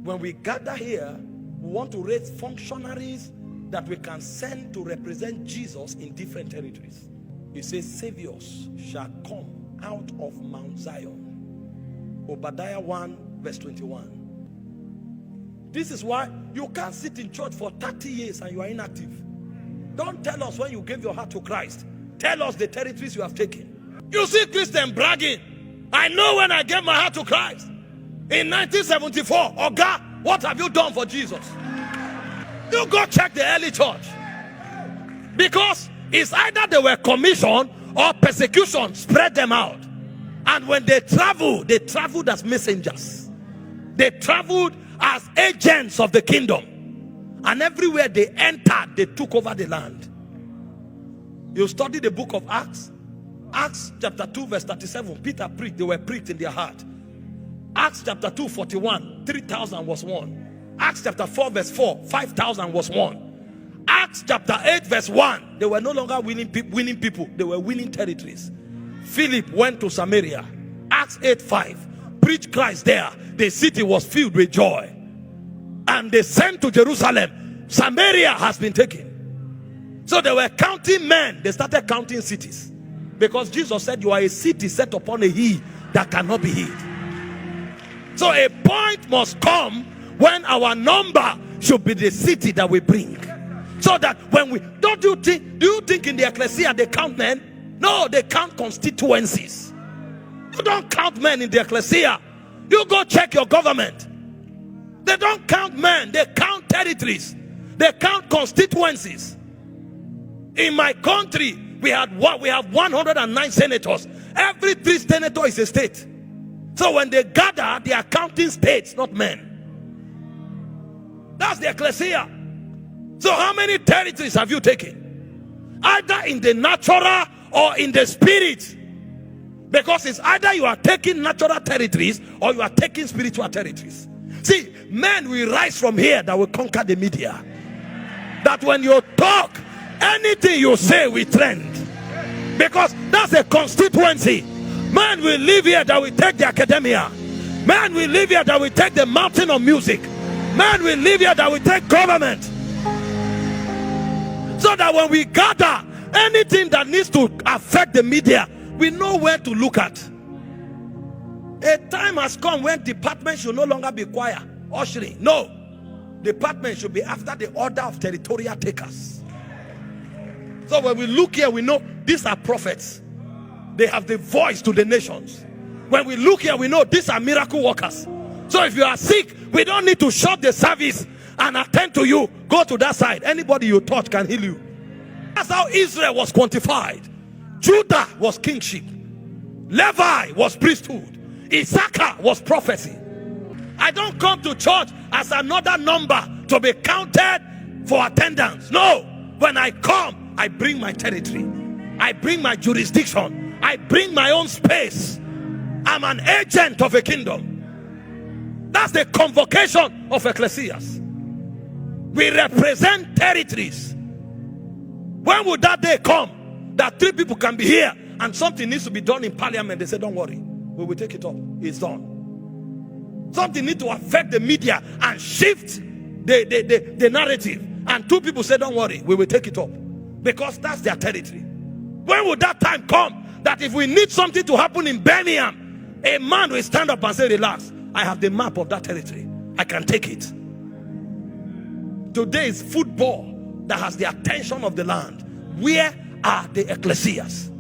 When we gather here, we want to raise functionaries that we can send to represent Jesus in different territories. He says, saviors shall come out of Mount Zion. Obadiah 1 verse 21. This is why you can't sit in church for 30 years and you are inactive. Don't tell us when you gave your heart to Christ. Tell us the territories you have taken. You see Christian bragging. I know when I gave my heart to Christ. In 1974, oh God, what have you done for Jesus? You go check the early church. Because it's either they were commissioned or persecution spread them out. And when they traveled as messengers. They traveled as agents of the kingdom. And everywhere they entered, they took over the land. You study the book of Acts. Acts chapter 2 verse 37. Peter preached, they were pricked in their heart. Acts chapter 2 41, 3,000 was won. Acts chapter 4 verse 4, 5,000 was won. Acts chapter 8 verse 1, they were no longer winning people, they were winning territories. Philip went to Samaria. Acts 8:5, preached Christ there. The city was filled with joy. And they sent to Jerusalem. Samaria has been taken. So they were counting men. They started counting cities. Because Jesus said, you are a city set upon a hill that cannot be hid. So a point must come when our number should be the city that we bring. So that when we, do you think in the ecclesia they count men? No, they count constituencies. You don't count men in the ecclesia. You go check your government. They don't count men, they count territories. They count constituencies. In my country, we have 109 senators. Every 3 senators is a state. So when they gather, they are counting states, not men. That's the ecclesia. So how many territories have you taken? Either in the natural or in the spirit. Because it's either you are taking natural territories or you are taking spiritual territories. See, men will rise from here that will conquer the media. That when you talk, anything you say will trend. Because that's a constituency. Men will live here that will take the academia. Men will live here that will take the mountain of music. Men will live here that will take government. So that when we gather, anything that needs to affect the media, we know where to look at. A time has come when departments should no longer be choir, ushering. No. Department should be after the order of territorial takers. So when we look here, we know these are prophets. They have the voice to the nations. When we look here, we know these are miracle workers. So if you are sick, we don't need to shut the service and attend to you. Go to that side. Anybody you touch can heal you. That's how Israel was quantified. Judah was kingship. Levi was priesthood. Issachar was prophecy. I don't come to church as another number to be counted for attendance. No. When I come, I bring my territory. I bring my jurisdiction. I bring my own space. I'm an agent of a kingdom. That's the convocation of ecclesias. We represent territories. When would that day come that 3 people can be here and something needs to be done in parliament? They say, don't worry, we will take it up. It's done. Something needs to affect the media and shift the narrative. And 2 people say, don't worry, we will take it up. Because that's their territory. When would that time come that if we need something to happen in Birmingham, a man will stand up and say, relax, I have the map of that territory. I can take it. Today is football that has the attention of the land. Where are the ecclesias?